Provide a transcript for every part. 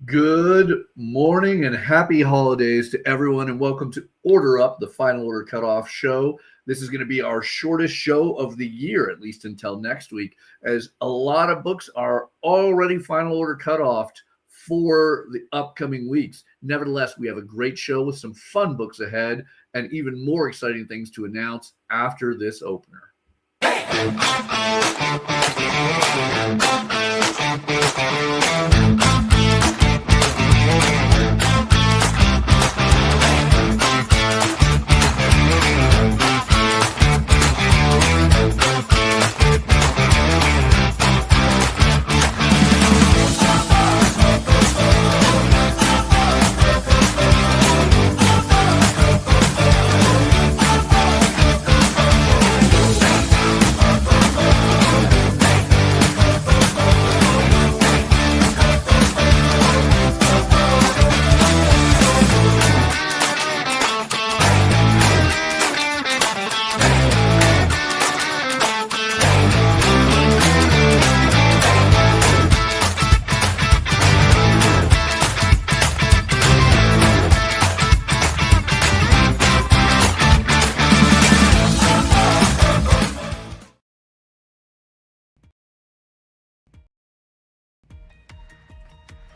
Good morning and happy holidays to everyone, and welcome to Order Up, the final Order Cutoff show. This is going to be our shortest show of the year, at least until next week, as a lot of books are already final order cutoffed for the upcoming weeks. Nevertheless, we have a great show with some fun books ahead and even more exciting things to announce after this opener.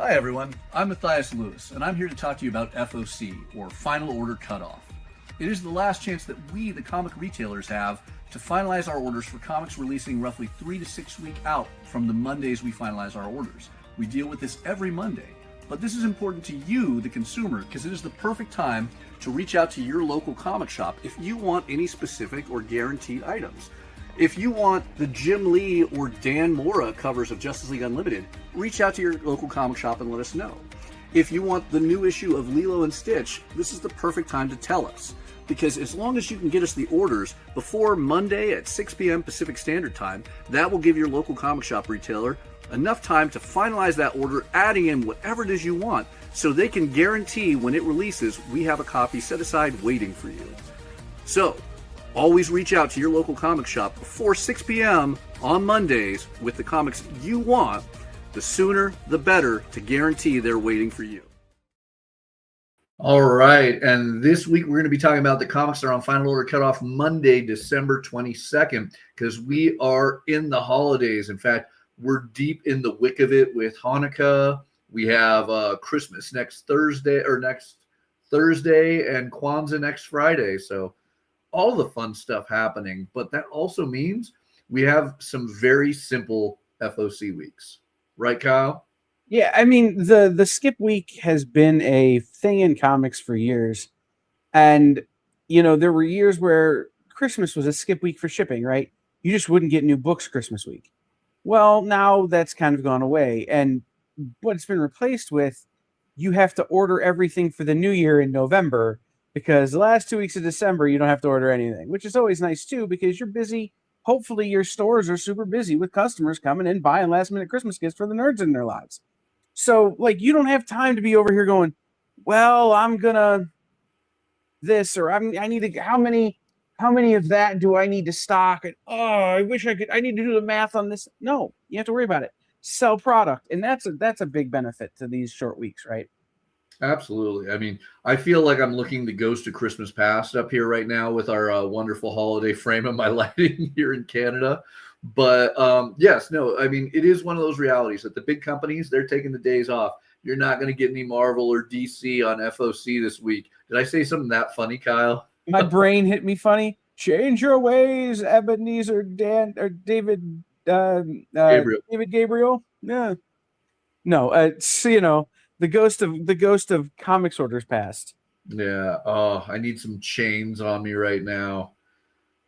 Hi everyone, I'm Mathias Lewis, and I'm here to talk to you about FOC, or Final Order Cutoff. It is the last chance that we, the comic retailers, have to finalize our orders for comics releasing roughly 3 to 6 weeks out from the Mondays we finalize our orders. We deal with this every Monday, but this is important to you, the consumer, because it is the perfect time to reach out to your local comic shop if you want any specific or guaranteed items. If you want the Jim Lee or Dan Mora covers of Justice League Unlimited, reach out to your local comic shop and let us know. If you want the new issue of Lilo and Stitch, this is the perfect time to tell us. Because as long as you can get us the orders before Monday at 6 p.m. Pacific Standard Time, that will give your local comic shop retailer enough time to finalize that order, adding in whatever it is you want, so they can guarantee when it releases, we have a copy set aside waiting for you. So, always reach out to your local comic shop before 6 p.m. on Mondays with the comics you want. The sooner, the better, to guarantee they're waiting for you. All right, and this week we're going to be talking about the comics that are on Final Order Cutoff Monday, December 22nd, because we are in the holidays. In fact, we're deep in the wick of it with Hanukkah. We have Christmas next Thursday, and Kwanzaa next Friday. So all the fun stuff happening, but that also means we have some very simple FOC weeks. Right, Kyle? Yeah, I mean, the skip week has been a thing in comics for years. And, there were years where Christmas was a skip week for shipping, right? You just wouldn't get new books Christmas week. Well, now that's kind of gone away. And what it's been replaced with, you have to order everything for the new year in November, because the last 2 weeks of December, you don't have to order anything, which is always nice, too, because you're busy. Hopefully, your stores are super busy with customers coming in, buying last-minute Christmas gifts for the nerds in their lives. So, you don't have time to be over here going, well, I'm going to this, or I need to, how many of that do I need to stock? And, I wish I could, I need to do the math on this. No, you have to worry about it. Sell product. And that's a big benefit to these short weeks, right? Absolutely. I mean, I feel like I'm looking the ghost of Christmas past up here right now with our wonderful holiday frame of my lighting here in Canada. But yes, no, I mean, it is one of those realities that the big companies, they're taking the days off. You're not going to get any Marvel or DC on FOC this week. Did I say something that funny, Kyle? My brain hit me funny. Change your ways, Ebenezer Dan or David Gabriel. David Gabriel. Yeah. No, so, the ghost of comics orders past. Yeah. Oh, I need some chains on me right now.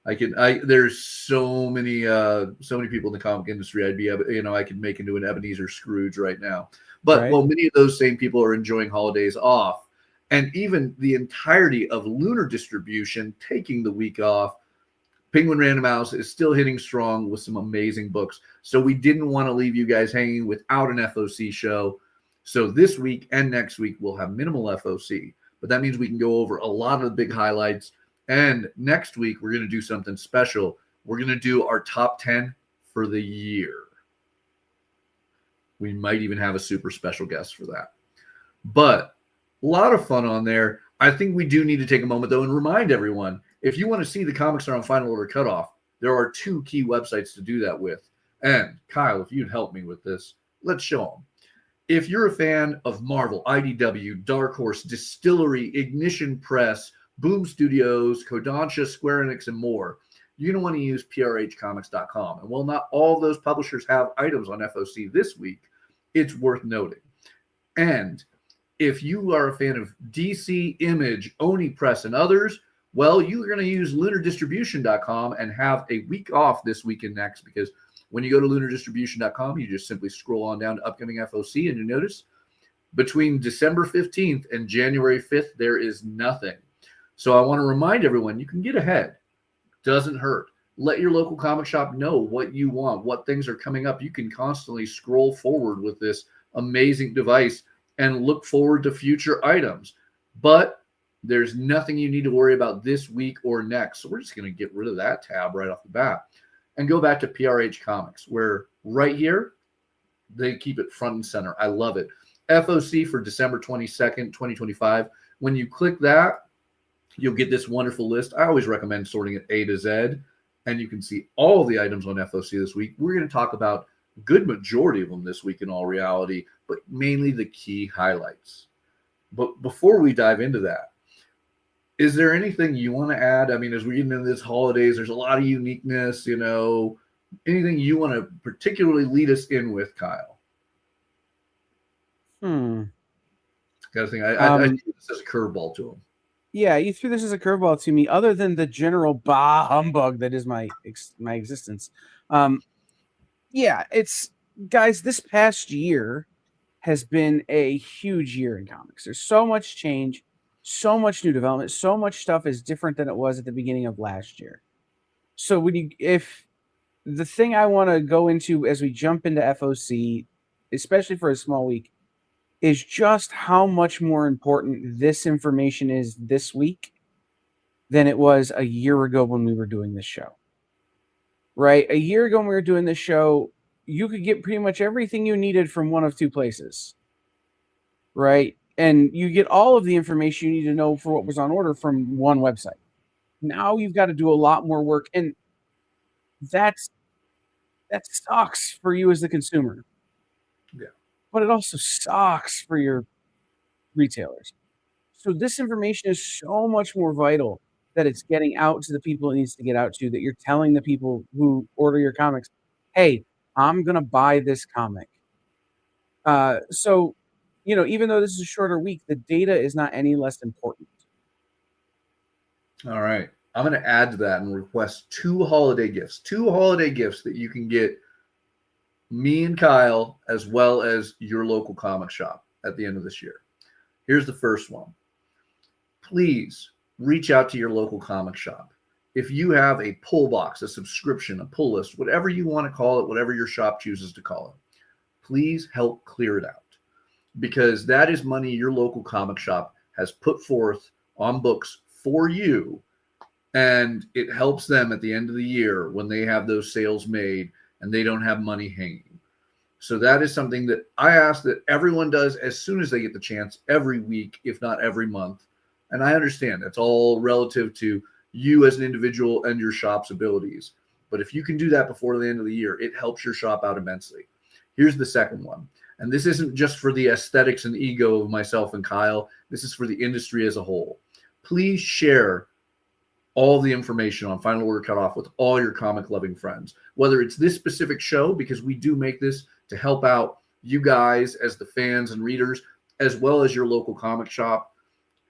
There's so many people in the comic industry. I could make into an Ebenezer Scrooge right now. But Right. Well, many of those same people are enjoying holidays off, and even the entirety of Lunar Distribution taking the week off. Penguin Random House is still hitting strong with some amazing books. So we didn't want to leave you guys hanging without an FOC show. So this week and next week we'll have minimal FOC, but that means we can go over a lot of the big highlights. And next week we're going to do something special. We're going to do our top 10 for the year. We might even have a super special guest for that. But a lot of fun on there. I think we do need to take a moment, though, and remind everyone, if you want to see the comics that are on Final Order Cutoff, there are 2 key websites to do that with. And Kyle, if you'd help me with this, let's show them. If you're a fan of Marvel, IDW, Dark Horse, Distillery, Ignition Press, Boom Studios, Kodansha, Square Enix, and more, you're going to want to use prhcomics.com. And while not all of those publishers have items on FOC this week, it's worth noting. And if you are a fan of DC, Image, Oni Press, and others, well, you're going to use lunardistribution.com and have a week off this week and next, because when you go to lunardistribution.com, you just simply scroll on down to upcoming FOC, and you notice between December 15th and January 5th, there is nothing. So I want to remind everyone, you can get ahead. Doesn't hurt. Let your local comic shop know what you want, what things are coming up. You can constantly scroll forward with this amazing device and look forward to future items. But there's nothing you need to worry about this week or next. So we're just going to get rid of that tab right off the bat and go back to PRH Comics, where right here, they keep it front and center. I love it. FOC for December 22nd, 2025. When you click that, you'll get this wonderful list. I always recommend sorting it A to Z, and you can see all the items on FOC this week. We're going to talk about a good majority of them this week in all reality, but mainly the key highlights. But before we dive into that, is there anything you want to add? I mean, as we get into this holidays, there's a lot of uniqueness, anything you want to particularly lead us in with, Kyle? Hmm. Got to think. I think this is a curveball to him. Yeah, you threw this as a curveball to me, other than the general bah humbug that is my existence. Yeah, it's, guys, this past year has been a huge year in comics. There's so much change, so much new development, so much stuff is different than it was at the beginning of last year. So if the thing I want to go into as we jump into FOC, especially for a small week, is just how much more important this information is this week than it was a year ago when we were doing this show. Right? A year ago when we were doing this show, you could get pretty much everything you needed from one of 2 places. Right? And you get all of the information you need to know for what was on order from one website. Now you've got to do a lot more work, and that sucks for you as the consumer. Yeah. But it also sucks for your retailers. So this information is so much more vital that it's getting out to the people it needs to get out to, that you're telling the people who order your comics, hey, I'm going to buy this comic. So, even though this is a shorter week, the data is not any less important. All right. I'm going to add to that and request 2 holiday gifts that you can get me and Kyle, as well as your local comic shop at the end of this year. Here's the first one. Please reach out to your local comic shop. If you have a pull box, a subscription, a pull list, whatever you want to call it, whatever your shop chooses to call it, please help clear it out, because that is money your local comic shop has put forth on books for you, and it helps them at the end of the year when they have those sales made and they don't have money hanging. So that is something that I ask that everyone does as soon as they get the chance, every week, if not every month. And I understand that's all relative to you as an individual and your shop's abilities. But if you can do that before the end of the year, it helps your shop out immensely. Here's the second one. And this isn't just for the aesthetics and ego of myself and Kyle. This is for the industry as a whole. Please share all the information on Final Order Cutoff with all your comic-loving friends, whether it's this specific show, because we do make this to help out you guys as the fans and readers, as well as your local comic shop.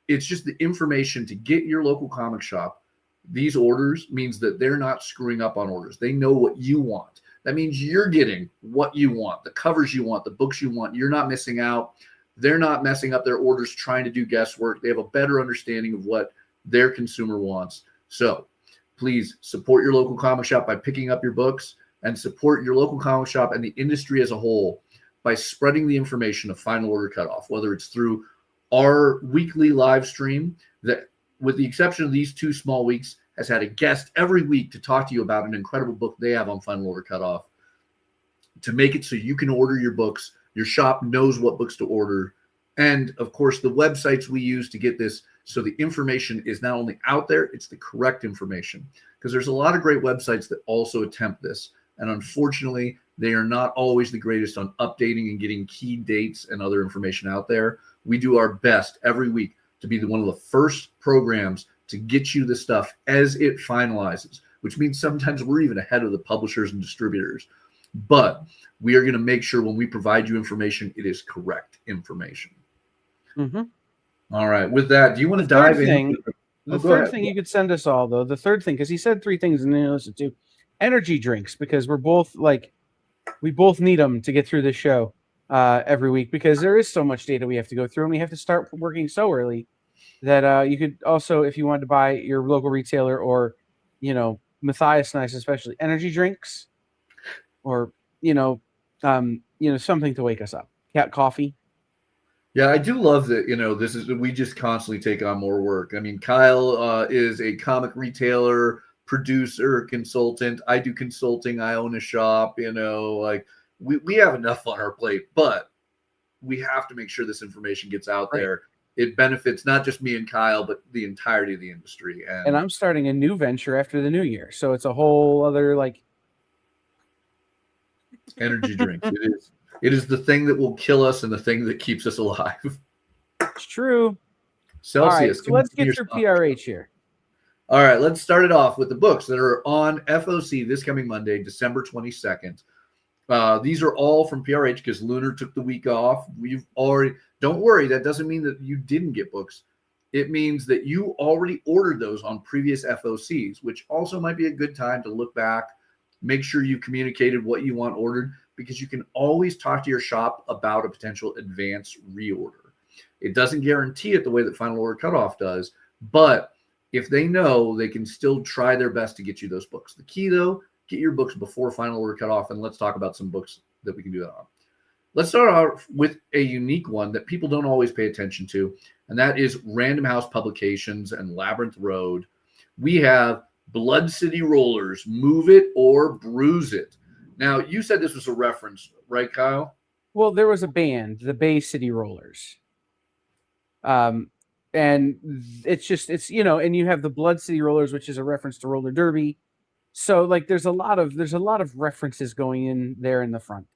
It's just the information to get your local comic shop these orders means that they're not screwing up on orders. They know what you want. That means you're getting what you want, the covers you want, the books you want. You're not missing out. They're not messing up their orders trying to do guesswork. They have a better understanding of what their consumer wants. So please support your local comic shop by picking up your books, and support your local comic shop and the industry as a whole by spreading the information of Final Order Cutoff, whether it's through our weekly live stream that, with the exception of these 2 small weeks, has had a guest every week to talk to you about an incredible book they have on Final Order Cutoff, to make it so you can order your books. Your shop knows what books to order. And of course, the websites we use to get this, so the information is not only out there, it's the correct information. Because there's a lot of great websites that also attempt this. And unfortunately, they are not always the greatest on updating and getting key dates and other information out there. We do our best every week to be one of the first programs to get you the stuff as it finalizes, which means sometimes we're even ahead of the publishers and distributors. But we are going to make sure when we provide you information, it is correct information. Mm-hmm. All right. With that, do you want to dive in? The third thing you could send us all, though, the third thing, because he said three things and then listen to energy drinks, because we're both we both need them to get through this show every week, because there is so much data we have to go through, and we have to start working so early that you could also, if you wanted to buy your local retailer or, Mathias and I especially, energy drinks or, something to wake us up. Cat coffee. Yeah, I do love that, we just constantly take on more work. I mean, Kyle is a comic retailer, producer, consultant. I do consulting. I own a shop, we have enough on our plate, but we have to make sure this information gets out there. It benefits not just me and Kyle, but the entirety of the industry. And I'm starting a new venture after the new year. So it's a whole other energy drinks. It is the thing that will kill us and the thing that keeps us alive. It's true. Celsius. All right, so let's get through PRH here. All right, let's start it off with the books that are on FOC this coming Monday, December 22nd. These are all from PRH because Lunar took the week off. Don't worry, that doesn't mean that you didn't get books. It means that you already ordered those on previous FOCs, which also might be a good time to look back, make sure you communicated what you want ordered, because you can always talk to your shop about a potential advance reorder. It doesn't guarantee it the way that Final Order Cutoff does, but if they know, they can still try their best to get you those books. The key, though, get your books before Final Order Cutoff, and let's talk about some books that we can do that on. Let's start out with a unique one that people don't always pay attention to, and that is Random House Publications and Labyrinth Road. We have Blood City Rollers, Move It or Bruise It. Now, you said this was a reference, right, Kyle? Well, there was a band, the Bay City Rollers. And it's and you have the Blood City Rollers, which is a reference to roller derby. So there's a lot of references going in there in the front.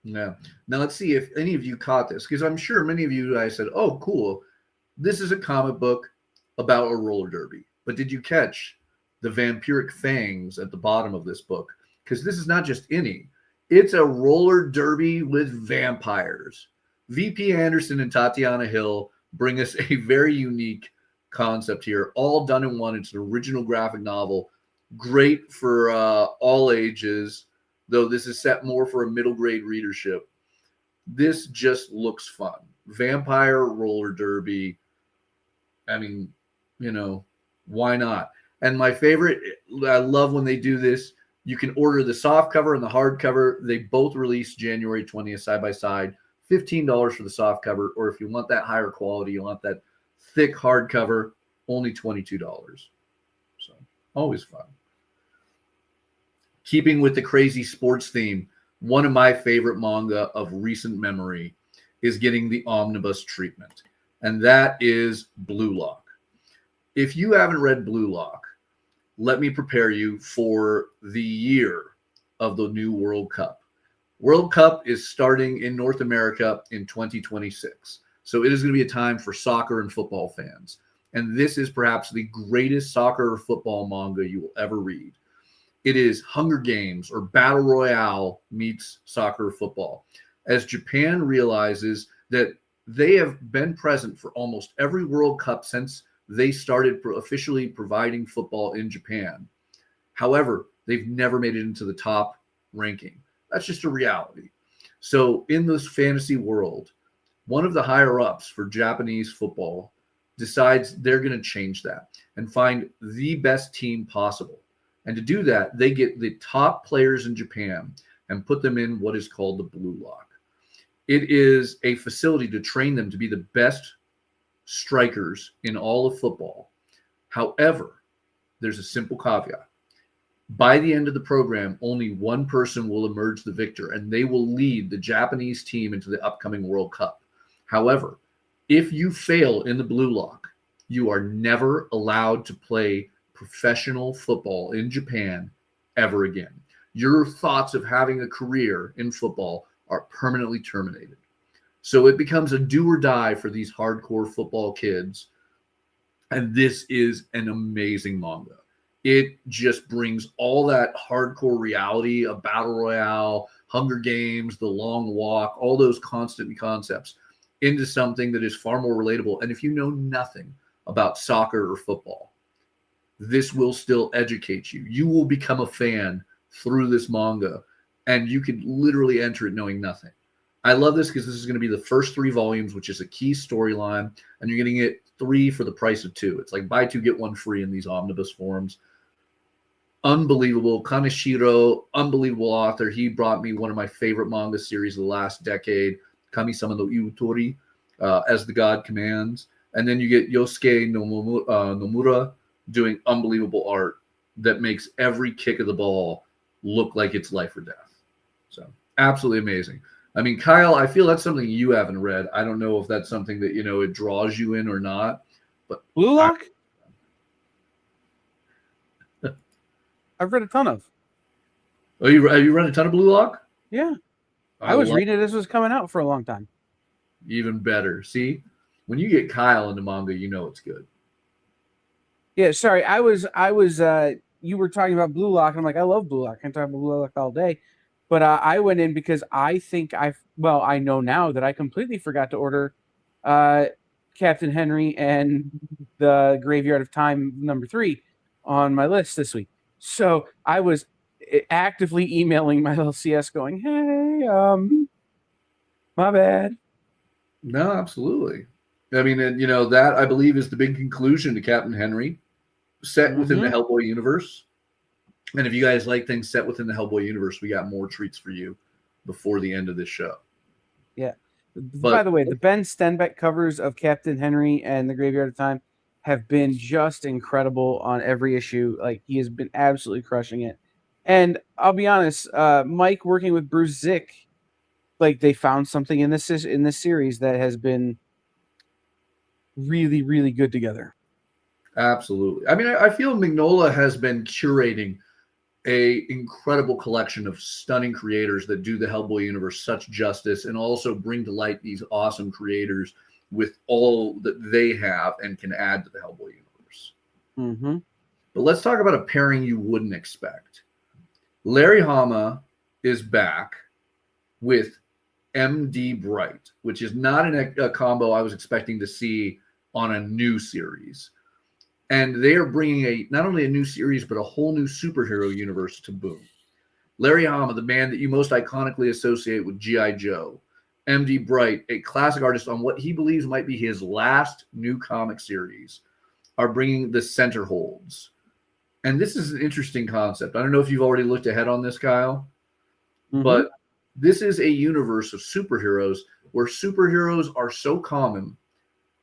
Yeah. Now let's see if any of you caught this, because I'm sure many of you guys said, "Oh, cool. This is a comic book about a roller derby." But did you catch the vampiric fangs at the bottom of this book? Because this is not just any. It's a roller derby with vampires. VP Anderson and Tatiana Hill bring us a very unique concept here, all done in one. It's an original graphic novel, great for all ages, though this is set more for a middle grade readership. This just looks fun. Vampire roller derby. I mean, why not? And my favorite, I love when they do this. You can order the soft cover and the hard cover. They both release January 20th side by side. $15 for the soft cover, or if you want that higher quality, you want that thick hardcover, only $22. So always fun. Keeping with the crazy sports theme, one of my favorite manga of recent memory is getting the omnibus treatment, and that is Blue Lock. If you haven't read Blue Lock, let me prepare you for the year of the new World Cup. World Cup is starting in North America in 2026. So it is going to be a time for soccer and football fans. And this is perhaps the greatest soccer or football manga you will ever read. It is Hunger Games or Battle Royale meets soccer or football. As Japan realizes that they have been present for almost every World Cup since they started officially providing football in Japan. However, they've never made it into the top ranking. That's just a reality. So in this fantasy world, one of the higher ups for Japanese football decides they're going to change that and find the best team possible. And to do that, they get the top players in Japan and put them in what is called the Blue Lock. It is a facility to train them to be the best strikers in all of football. However, there's a simple caveat. By the end of the program, only one person will emerge the victor, and they will lead the Japanese team into the upcoming World Cup. However, if you fail in the blue lock, you are never allowed to play professional football in Japan ever again. Your thoughts of having a career in football are permanently terminated. So it becomes a do or die for these hardcore football kids. And this is an amazing manga. It just brings all that hardcore reality of battle royale, Hunger Games, The Long Walk, all those constant concepts into something that is far more relatable. And if you know nothing about soccer or football, this will still educate you. You will become a fan through this manga, and you could literally enter it knowing nothing. I love this because this is going to be the first 3 volumes, which is a key storyline, and you're getting it 3 for the price of 2. It's like buy 2, get 1 free in these omnibus forms. Unbelievable. Kaneshiro, unbelievable author. He brought me one of my favorite manga series of the last decade, Kami-sama no Iutori, As the God Commands. And then you get Yosuke Nomura doing unbelievable art that makes every kick of the ball look like it's life or death. So absolutely amazing. I mean, Kyle, I feel that's something you haven't read. I don't know if that's something that, it draws you in or not. But Blue Lock? I've read a ton of. Oh, have you read a ton of Blue Lock? Yeah. I was reading it as it was coming out for a long time. Even better. See, when you get Kyle into manga, you know it's good. Yeah, sorry. You were talking about Blue Lock, and I'm like, I love Blue Lock. I can talk about Blue Lock all day. But I went in because I think I know now that I completely forgot to order Captain Henry and the Graveyard of Time #3 on my list this week. So I was actively emailing my LCS going, hey, my bad. No, absolutely. I mean, and, that I believe is the big conclusion to Captain Henry, set within the Hellboy universe. And if you guys like things set within the Hellboy universe, we got more treats for you before the end of this show. Yeah. By the way, the Ben Stenbeck covers of Captain Henry and the Graveyard of Time have been just incredible on every issue. Like, he has been absolutely crushing it. And I'll be honest, Mike working with Bruce Zick, like, they found something in this series that has been really, really good together. Absolutely. I mean, I feel Mignola has been curating a incredible collection of stunning creators that do the Hellboy universe such justice and also bring to light these awesome creators with all that they have and can add to the Hellboy universe. Mm-hmm. But let's talk about a pairing you wouldn't expect. Larry Hama is back with MD Bright, which is not a combo I was expecting to see on a new series. And they are bringing not only a new series, but a whole new superhero universe to Boom. Larry Hama, the man that you most iconically associate with G.I. Joe. MD Bright, a classic artist on what he believes might be his last new comic series, are bringing the center holds. And this is an interesting concept. I don't know if you've already looked ahead on this, Kyle, but this is a universe of superheroes where superheroes are so common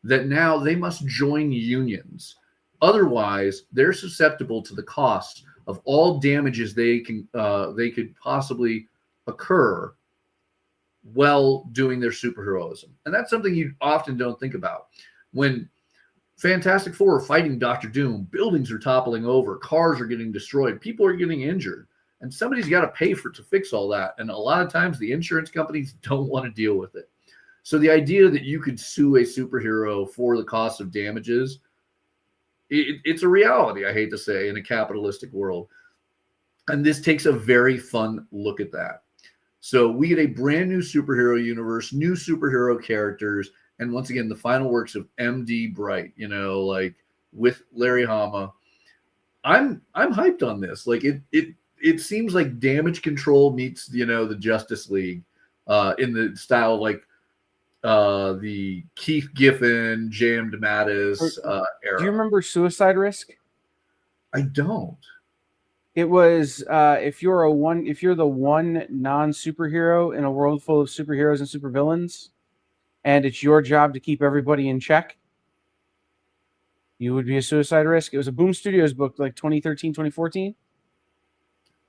that now they must join unions. Otherwise, they're susceptible to the cost of all damages they could possibly occur while doing their superheroism. And that's something you often don't think about. When Fantastic Four are fighting Doctor Doom, buildings are toppling over, cars are getting destroyed, people are getting injured, and somebody's got to pay to fix all that. And a lot of times the insurance companies don't want to deal with it. So the idea that you could sue a superhero for the cost of damages, it's a reality, I hate to say, in a capitalistic world. And this takes a very fun look at that. So we get a brand new superhero universe, new superhero characters, and once again, the final works of MD Bright, like with Larry Hama. I'm hyped on this. Like it seems like Damage Control meets, the Justice League in the style like the Keith Giffen, J.M. DeMatteis era. Do you remember Suicide Risk? I don't. It was if you're the one non-superhero in a world full of superheroes and supervillains, and it's your job to keep everybody in check, you would be a Suicide Risk. It was a Boom Studios book, like 2013, 2014.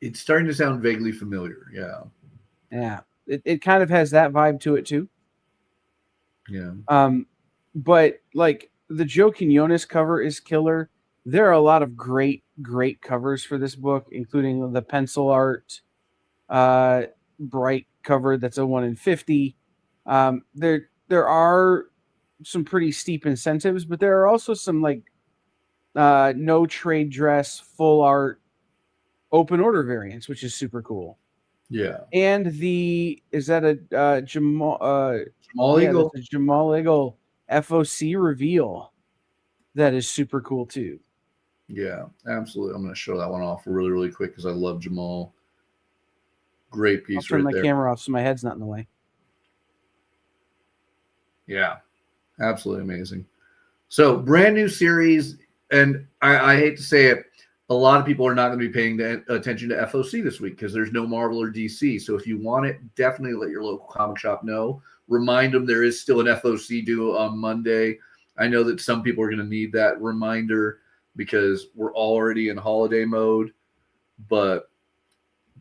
It's starting to sound vaguely familiar. Yeah. Yeah. It kind of has that vibe to it too. Yeah. But like the Joe Quinones cover is killer. There are a lot of great covers for this book, including the pencil art, bright cover that's a 1 in 50. There are some pretty steep incentives, but there are also some like no trade dress, full art, open order variants, which is super cool. Yeah. And is that a Jamal? Jamal Eagle. That's a Jamal Eagle FOC reveal. That is super cool too. Yeah, absolutely. I'm going to show that one off really, really quick because I love Jamal. Great piece. I'll turn my camera off so my head's not in the way. Yeah, absolutely amazing. So, brand new series, and I hate to say it, a lot of people are not going to be paying attention to FOC this week because there's no Marvel or DC. So, if you want it, definitely let your local comic shop know. Remind them there is still an FOC due on Monday. I know that some people are going to need that reminder because we're already in holiday mode, but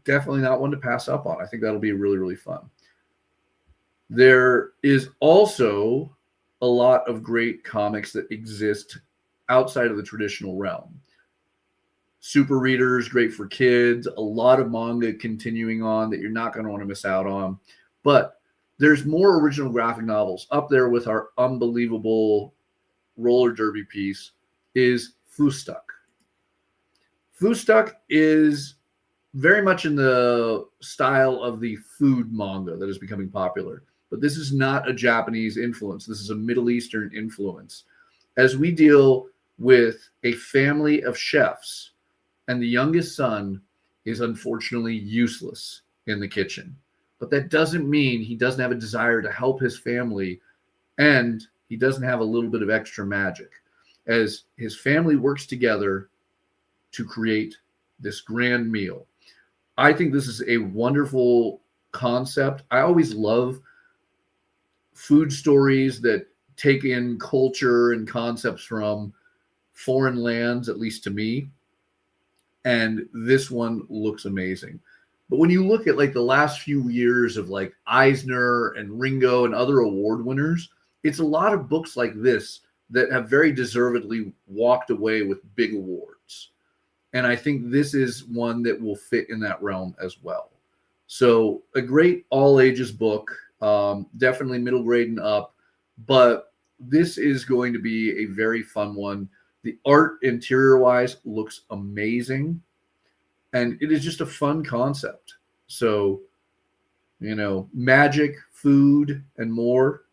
definitely not one to pass up on. I think that'll be really, really fun. There is also a lot of great comics that exist outside of the traditional realm. Super readers, great for kids, a lot of manga continuing on that you're not going to want to miss out on. But there's more original graphic novels. Up there with our unbelievable roller derby piece is Fustuck. Fustuck is very much in the style of the food manga that is becoming popular. But this is not a Japanese influence. This is a Middle Eastern influence. As we deal with a family of chefs, and the youngest son is unfortunately useless in the kitchen. But that doesn't mean he doesn't have a desire to help his family, and he doesn't have a little bit of extra magic. As his family works together to create this grand meal. I think this is a wonderful concept. I always love food stories that take in culture and concepts from foreign lands, at least to me. And this one looks amazing. But when you look at like the last few years of like Eisner and Ringo and other award winners, it's a lot of books like this that have very deservedly walked away with big awards. And I think this is one that will fit in that realm as well. So a great all ages book, definitely middle grade and up, but this is going to be a very fun one. The art interior wise looks amazing, and it is just a fun concept. So, magic, food, and more.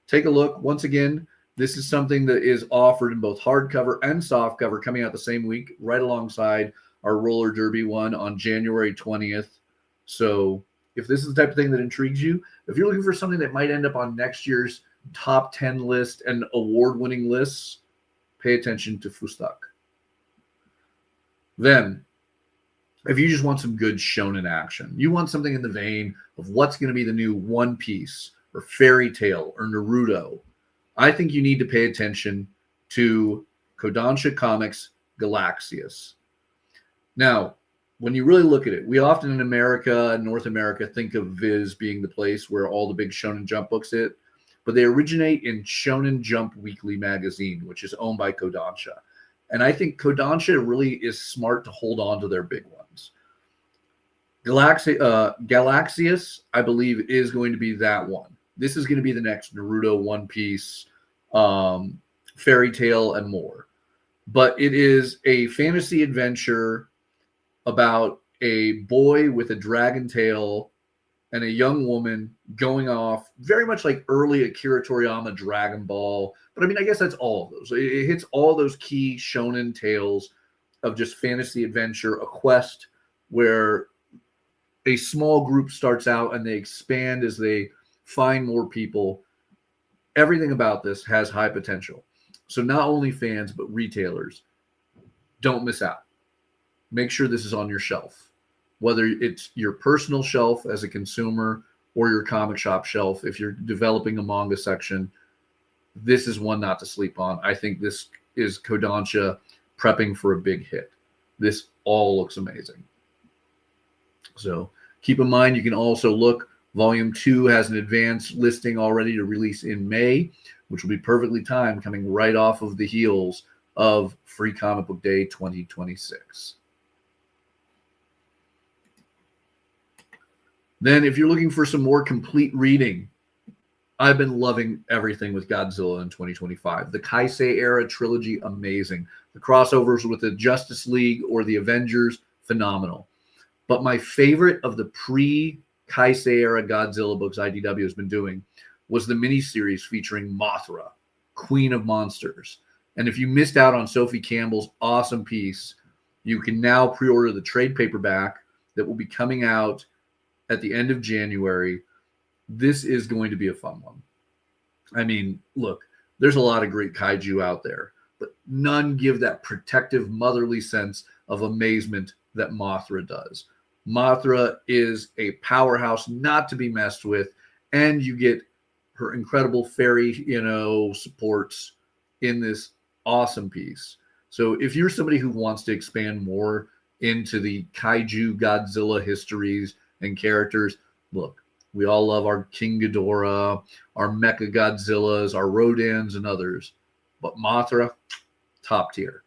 Take a look. Once again, this is something that is offered in both hardcover and softcover coming out the same week, right alongside our roller derby one on January 20th. So if this is the type of thing that intrigues you, if you're looking for something that might end up on next year's top 10 list and award-winning lists, pay attention to Fustuck. Then, if you just want some good shonen action, you want something in the vein of what's going to be the new One Piece or Fairy Tail or Naruto, I think you need to pay attention to Kodansha Comics' Galaxius. Now, when you really look at it, we often in America and North America think of Viz being the place where all the big Shonen Jump books hit, but they originate in Shonen Jump Weekly magazine, which is owned by Kodansha. And I think Kodansha really is smart to hold on to their big ones. Galaxius, I believe, is going to be that one. This is going to be the next Naruto, One Piece, Fairy Tail, and more. But it is a fantasy adventure about a boy with a dragon tail and a young woman going off, very much like early Akira Toriyama Dragon Ball. But I mean, I guess that's all of those. It hits all those key shonen tales of just fantasy adventure, a quest where a small group starts out and they expand as they find more people. Everything about this has high potential. So not only fans, but retailers, don't miss out. Make sure this is on your shelf, whether it's your personal shelf as a consumer or your comic shop shelf. If you're developing a manga section, this is one not to sleep on. I think this is Kodansha prepping for a big hit. This all looks amazing. So keep in mind, you can also look Volume 2 has an advanced listing already to release in May, which will be perfectly timed, coming right off of the heels of Free Comic Book Day 2026. Then, if you're looking for some more complete reading, I've been loving everything with Godzilla in 2025. The Kaisei era trilogy, amazing. The crossovers with the Justice League or the Avengers, phenomenal. But my favorite of the pre-Kaisei era Godzilla books IDW has been doing was the miniseries featuring Mothra, Queen of Monsters. And if you missed out on Sophie Campbell's awesome piece, you can now pre-order the trade paperback that will be coming out at the end of January. This is going to be a fun one. I mean, look, there's a lot of great kaiju out there, but none give that protective, motherly sense of amazement that Mothra does. Mothra is a powerhouse not to be messed with, and you get her incredible fairy, supports in this awesome piece. So if you're somebody who wants to expand more into the kaiju Godzilla histories and characters, look, we all love our King Ghidorah, our Mecha Godzillas, our Rodans, and others. But Mothra, top tier.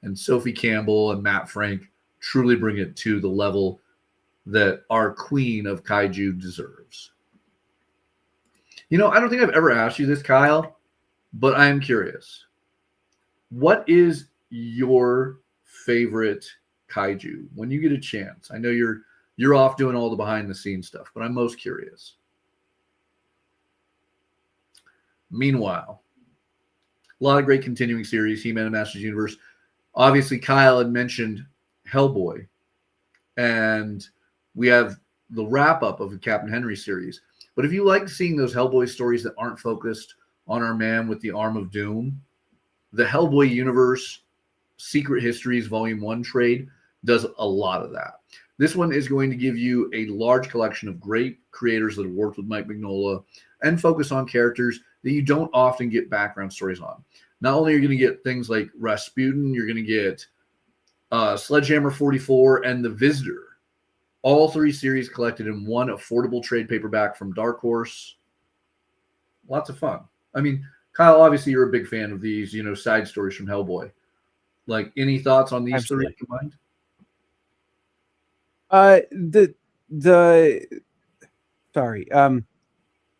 And Sophie Campbell and Matt Frank truly bring it to the level that our queen of kaiju deserves. I don't think I've ever asked you this, Kyle, but I am curious. What is your favorite kaiju when you get a chance? I know you're off doing all the behind the scenes stuff, but I'm most curious. Meanwhile, a lot of great continuing series, He-Man and Masters Universe. Obviously, Kyle had mentioned Hellboy, and we have the wrap-up of the Captain Henry series. But if you like seeing those Hellboy stories that aren't focused on our man with the arm of doom, the Hellboy Universe Secret Histories Volume 1 trade does a lot of that. This one is going to give you a large collection of great creators that have worked with Mike Mignola and focus on characters that you don't often get background stories on. Not only are you going to get things like Rasputin, you're going to get Sledgehammer 44 and The Visitor. All three series collected in one affordable trade paperback from Dark Horse. Lots of fun. I mean, Kyle, obviously you're a big fan of these, side stories from Hellboy. Like, any thoughts on these Absolutely. three combined?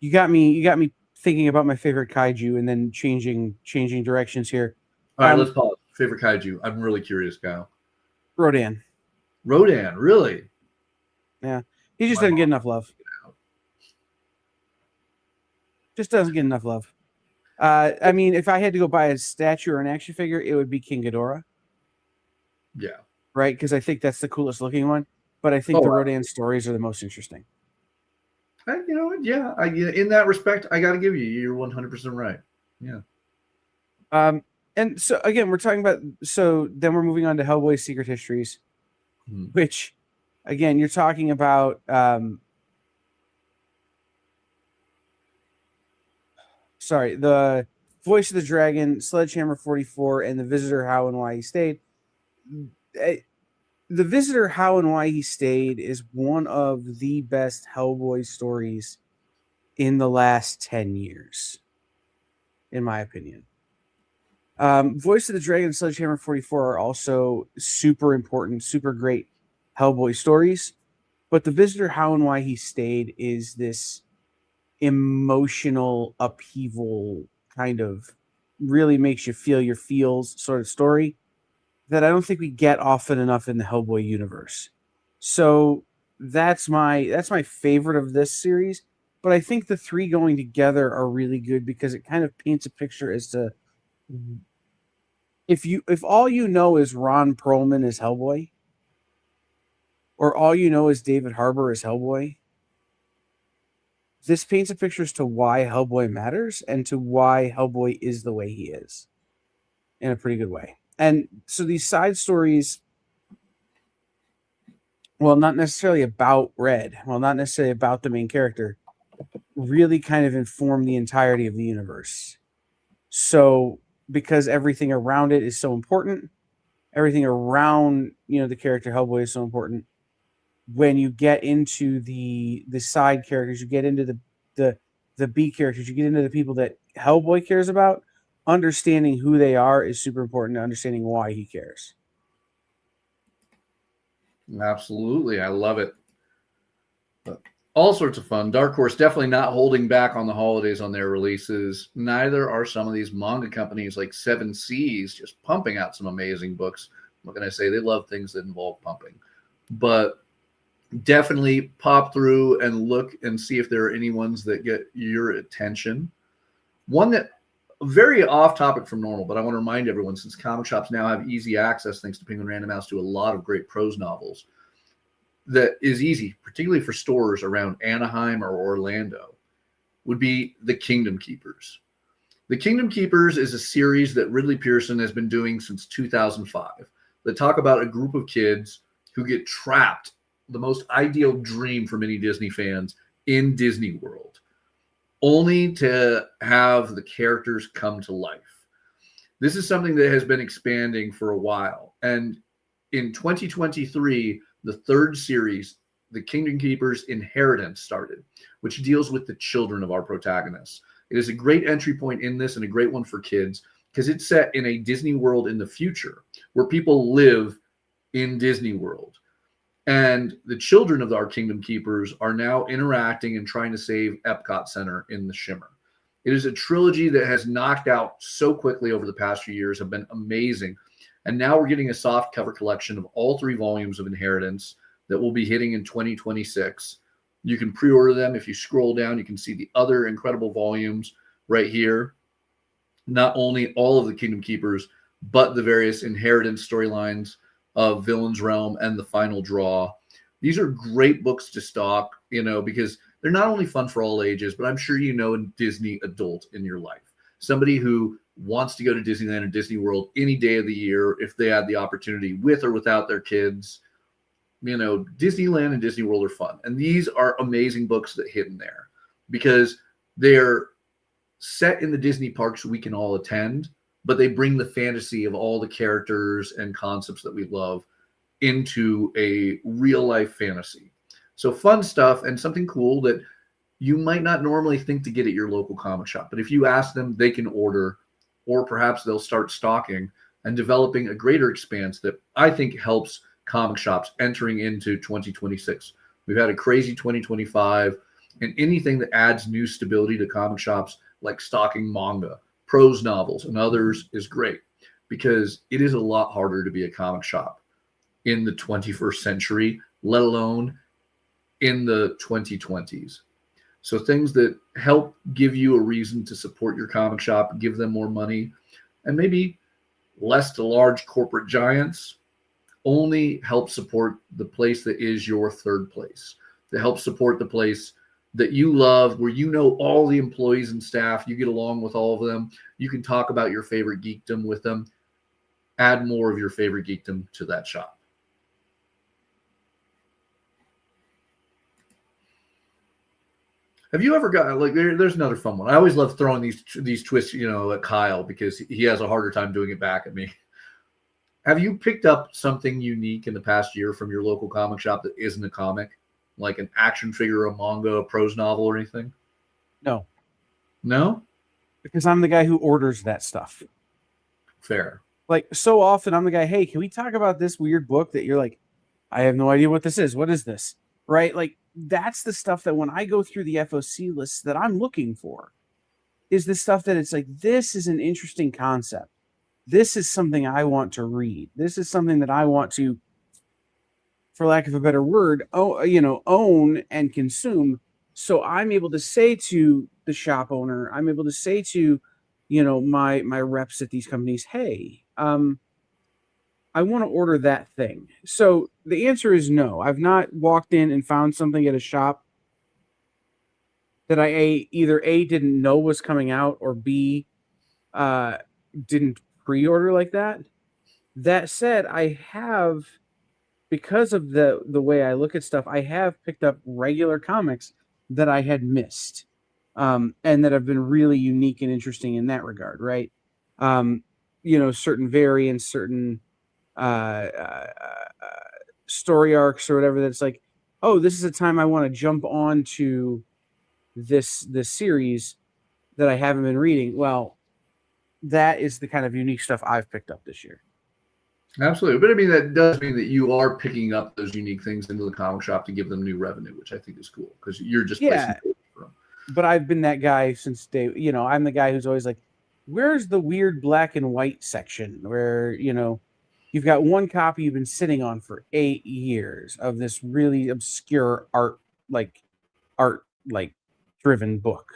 You got me thinking about my favorite kaiju and then changing directions here. All right, let's pause. Favorite kaiju. I'm really curious, Kyle. Rodan, really? Yeah. He just doesn't get enough love. Just doesn't get enough love. I mean, if I had to go buy a statue or an action figure, it would be King Ghidorah. Yeah. Right? Because I think that's the coolest looking one. But I think the Rodan stories are the most interesting. In that respect, I got to give you. You're 100% right. Yeah. And so, again, we're talking about... So then we're moving on to Hellboy's Secret Histories, which, again, you're talking about... the Voice of the Dragon, Sledgehammer 44, and The Visitor, How and Why He Stayed. The Visitor, How and Why He Stayed is one of the best Hellboy stories in the last 10 years, in my opinion. Voice of the Dragon and Sledgehammer 44 are also super important, super great Hellboy stories. But The Visitor, How and Why He Stayed is this emotional upheaval, kind of really makes you feel your feels sort of story that I don't think we get often enough in the Hellboy universe. So that's my favorite of this series. But I think the three going together are really good because it kind of paints a picture as to if all you know is Ron Perlman is Hellboy, or all you know is David Harbour is Hellboy, this paints a picture as to why Hellboy matters and to why Hellboy is the way he is in a pretty good way. And so these side stories, well, not necessarily about Red, well, not necessarily about the main character, really kind of inform the entirety of the universe. So because everything around it is so important, everything around, the character Hellboy is so important, when you get into the side characters, you get into the B characters, you get into the people that Hellboy cares about, understanding who they are is super important to understanding why he cares. Absolutely. I love it. But all sorts of fun. Dark Horse definitely not holding back on the holidays on their releases. Neither are some of these manga companies like Seven Seas, just pumping out some amazing books. What can I say? They love things that involve pumping. But definitely pop through and look and see if there are any ones that get your attention. One that very off topic from normal, but I want to remind everyone, since comic shops now have easy access, thanks to Penguin Random House, to a lot of great prose novels, that is easy, particularly for stores around Anaheim or Orlando, would be The Kingdom Keepers. The Kingdom Keepers is a series that Ridley Pearson has been doing since 2005 that talk about a group of kids who get trapped, the most ideal dream for many Disney fans, in Disney World, only to have the characters come to life. This is something that has been expanding for a while. And in 2023, the third series, The Kingdom Keepers Inheritance, started, which deals with the children of our protagonists. It is a great entry point in this and a great one for kids because it's set in a Disney World in the future where people live in Disney World. And the children of our Kingdom Keepers are now interacting and trying to save Epcot Center in the Shimmer. It is a trilogy that has knocked out so quickly over the past few years, have been amazing. And now we're getting a soft cover collection of all 3 volumes of Inheritance that will be hitting in 2026. You can pre-order them. If you scroll down, you can see the other incredible volumes right here. Not only all of the Kingdom Keepers, but the various Inheritance storylines of Villain's Realm and The Final Draw. These are great books to stock, because they're not only fun for all ages, but I'm sure you know a Disney adult in your life. Somebody who wants to go to Disneyland or Disney World any day of the year if they had the opportunity, with or without their kids. Disneyland and Disney World are fun. And these are amazing books that hit in there because they're set in the Disney parks we can all attend, but they bring the fantasy of all the characters and concepts that we love into a real life fantasy. So fun stuff and something cool that you might not normally think to get at your local comic shop. But if you ask them, they can order, or perhaps they'll start stocking and developing a greater expanse that I think helps comic shops entering into 2026. We've had a crazy 2025, and anything that adds new stability to comic shops, like stocking manga, prose novels, and others, is great because it is a lot harder to be a comic shop in the 21st century, let alone in the 2020s. So things that help give you a reason to support your comic shop, give them more money, and maybe less to large corporate giants, only help support the place that is your third place, that helps support the place that you love, where you know all the employees and staff, you get along with all of them, you can talk about your favorite geekdom with them. Add more of your favorite geekdom to that shop. Have you ever got, there's another fun one. I always love throwing these twists, at Kyle because he has a harder time doing it back at me. Have you picked up something unique in the past year from your local comic shop that isn't a comic, like an action figure, a manga, a prose novel, or anything? No. No? Because I'm the guy who orders that stuff. Fair. Like, so often I'm the guy, hey, can we talk about this weird book that you're like, I have no idea what this is. What is this? Right? Like, that's the stuff that when I go through the FOC lists that I'm looking for, is the stuff that it's like, this is an interesting concept. This is something I want to read. This is something that I want to, for lack of a better word, own and consume. So I'm able to say to the shop owner, I'm able to say to, my reps at these companies, hey, I want to order that thing. So the answer is no. I've not walked in and found something at a shop that I either A, didn't know was coming out, or B, didn't pre-order like that. That said, I have, because of the way I look at stuff, I have picked up regular comics that I had missed, and that have been really unique and interesting in that regard, right? Certain variants, certain story arcs or whatever, that's like, oh, this is a time I want to jump on to this series that I haven't been reading. Well, that is the kind of unique stuff I've picked up this year. Absolutely. But I mean, that does mean that you are picking up those unique things into the comic shop to give them new revenue, which I think is cool because you're just placing for them. But I've been that guy since day, I'm the guy who's always like, where's the weird black and white section where, you've got one copy you've been sitting on for 8 years of this really obscure art driven book.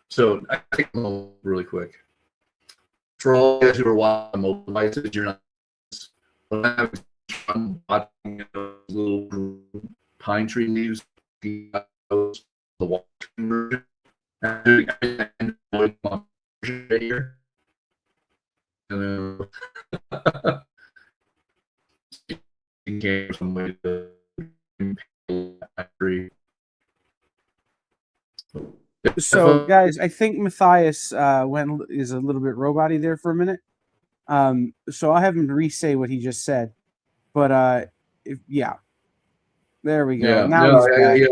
So I think really quick. For all you guys who are watching mobile devices, you're not watching little pine tree leaves, the walking version. Here. Some way to So, guys, I think Mathias is a little bit robot-y there for a minute. So I'll have him re-say what he just said. But there we go. Yeah.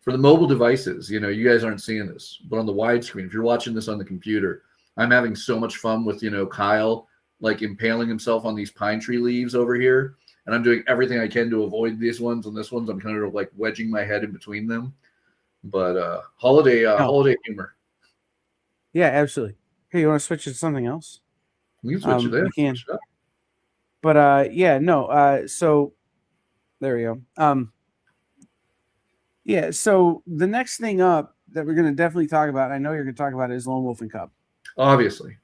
For the mobile devices, you guys aren't seeing this, but on the widescreen, if you're watching this on the computer, I'm having so much fun with Kyle like impaling himself on these pine tree leaves over here, and I'm doing everything I can to avoid these ones and this one's. I'm kind of like wedging my head in between them. But holiday humor. Yeah, absolutely. Hey, you want to switch to something else? We can switch it there. We can. But so there we go. So the next thing up that we're going to definitely talk about, I know you're going to talk about it, is Lone Wolf and Cub. Obviously.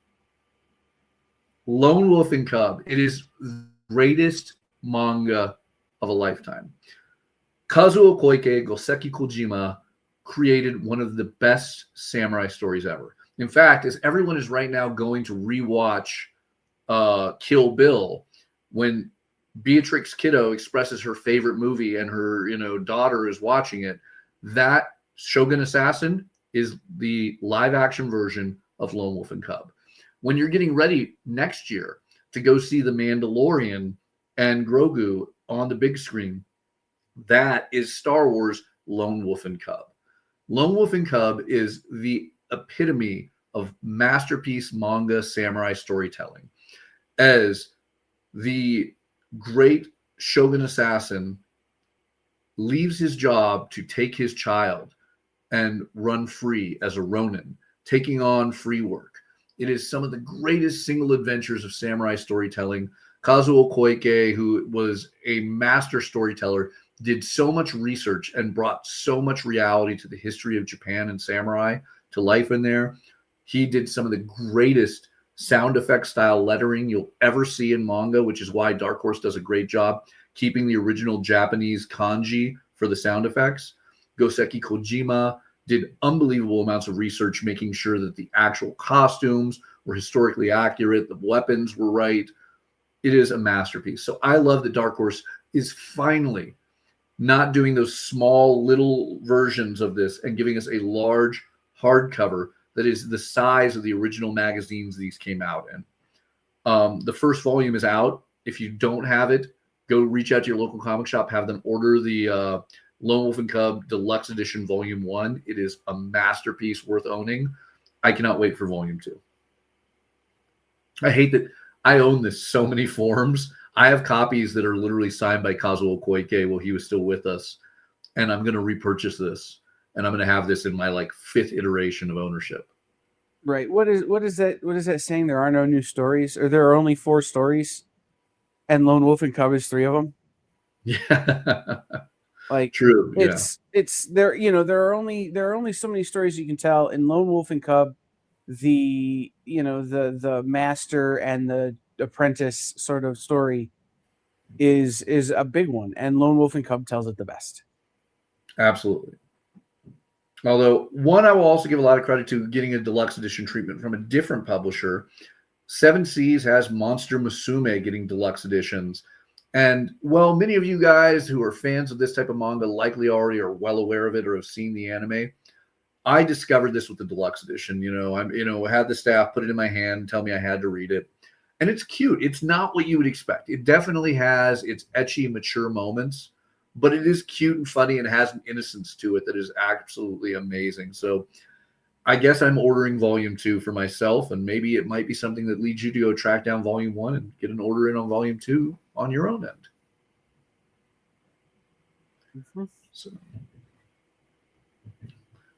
Lone Wolf and Cub. It is the greatest manga of a lifetime. Kazuo Koike, Goseki Kojima created one of the best samurai stories ever. In fact, as everyone is right now going to rewatch Kill Bill, when Beatrix Kiddo expresses her favorite movie and her daughter is watching it, that Shogun Assassin is the live action version of Lone Wolf and Cub. When you're getting ready next year to go see The Mandalorian and Grogu on the big screen, that is Star Wars Lone Wolf and Cub. Lone Wolf and Cub is the epitome of masterpiece manga samurai storytelling. As the great Shogun Assassin leaves his job to take his child and run free as a Ronin, taking on free work. It is some of the greatest single adventures of samurai storytelling. Kazuo Koike, who was a master storyteller, did so much research and brought so much reality to the history of Japan and samurai to life in there. He did some of the greatest sound effect style lettering you'll ever see in manga, which is why Dark Horse does a great job keeping the original Japanese kanji for the sound effects. Goseki Kojima did unbelievable amounts of research, making sure that the actual costumes were historically accurate, the weapons were right. It is a masterpiece. So I love that Dark Horse is finally not doing those small little versions of this and giving us a large hardcover that is the size of the original magazines these came out in. The first volume is out. If you don't have it, go reach out to your local comic shop, have them order the Lone Wolf and Cub Deluxe Edition Volume 1. It is a masterpiece worth owning. I cannot wait for Volume 2. I hate that I own this so many forms. I have copies that are literally signed by Kazuo Koike while he was still with us, and I'm going to repurchase this, and I'm going to have this in my fifth iteration of ownership. Right. What is that saying? There are no new stories, or there are only 4 stories, and Lone Wolf and Cub is 3 of them. Yeah. True. It's there. There are only so many stories you can tell. In Lone Wolf and Cub, the master and the apprentice sort of story is a big one, and Lone Wolf and Cub tells it the best. Absolutely. Although one I will also give a lot of credit to getting a deluxe edition treatment from a different publisher. Seven Seas has Monster Musume getting deluxe editions. And while many of you guys who are fans of this type of manga likely already are well aware of it or have seen the anime, I discovered this with the deluxe edition. I had the staff put it in my hand, tell me I had to read it. And it's cute. It's not what you would expect. It definitely has its ecchi, mature moments, but it is cute and funny and has an innocence to it that is absolutely amazing. So I guess I'm ordering volume 2 for myself, and maybe it might be something that leads you to go track down volume 1 and get an order in on volume 2 on your own end. So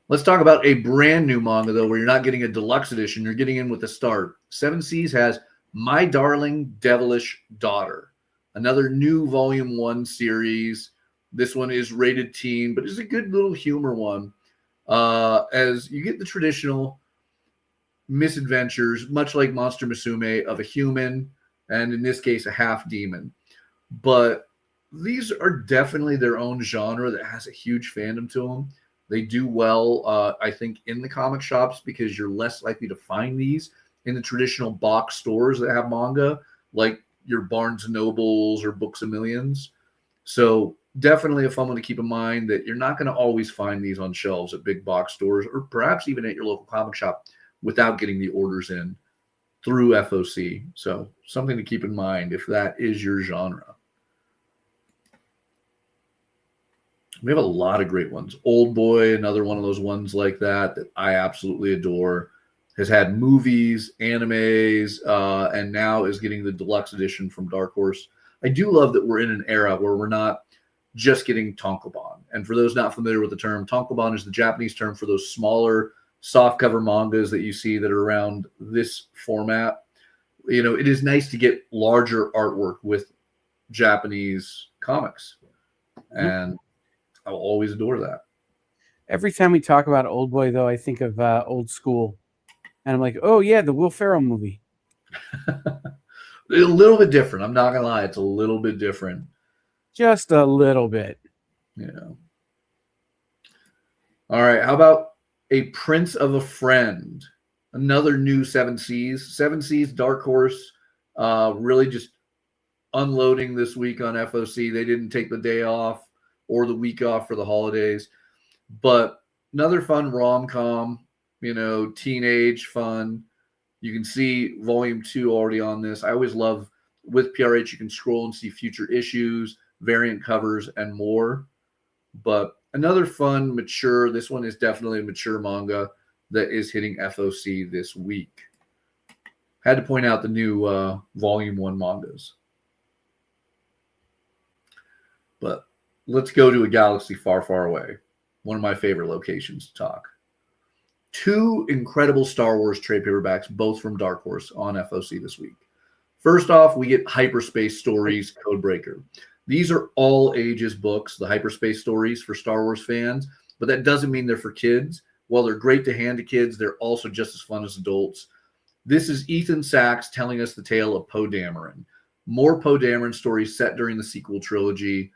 let's talk about a brand new manga, though, where you're not getting a deluxe edition. You're getting in with a start. Seven Seas has My Darling Devilish Daughter, another new volume 1 series. This one is rated teen, but it's a good little humor one. As you get the traditional misadventures, much like Monster Musume, of a human, and in this case, a half demon. But these are definitely their own genre that has a huge fandom to them. They do well, I think, in the comic shops because you're less likely to find these in the traditional box stores that have manga, like your Barnes & Nobles or Books A Millions. So definitely a fun one to keep in mind, that you're not going to always find these on shelves at big box stores or perhaps even at your local comic shop without getting the orders in through FOC. So something to keep in mind if that is your genre. We have a lot of great ones. Old Boy, another one of those ones like that I absolutely adore, has had movies, animes, and now is getting the deluxe edition from Dark Horse. I do love that we're in an era where we're not just getting tankobon. And for those not familiar with the term, tankobon is the Japanese term for those smaller softcover mangas that you see that are around this format. You know, it is nice to get larger artwork with Japanese comics. And I'll always adore that. Every time we talk about Old Boy, though, I think of Old School. And I'm like, oh, yeah, the Will Ferrell movie. A little bit different. I'm not going to lie. It's a little bit different. Just a little bit. Yeah. All right. How about A Prince of a Friend? Another new Seven Seas. Seven Seas, Dark Horse, really just unloading this week on FOC. They didn't take the day off or the week off for the holidays. But another fun rom-com, you know, teenage fun. You can see volume 2 already on this. I always love, with PRH, you can scroll and see future issues, variant covers, and more. But another fun, mature, this one is definitely a mature manga that is hitting FOC this week. Had to point out the new volume 1 mangas. But let's go to a galaxy far, far away. One of my favorite locations to talk. 2 incredible Star Wars trade paperbacks, both from Dark Horse, on FOC this week. First off, we get Hyperspace Stories Codebreaker. These are all ages books, the Hyperspace Stories for Star Wars fans, but that doesn't mean they're for kids. While they're great to hand to kids, they're also just as fun as adults. This is Ethan Sachs telling us the tale of Poe Dameron. More Poe Dameron stories set during the sequel trilogy.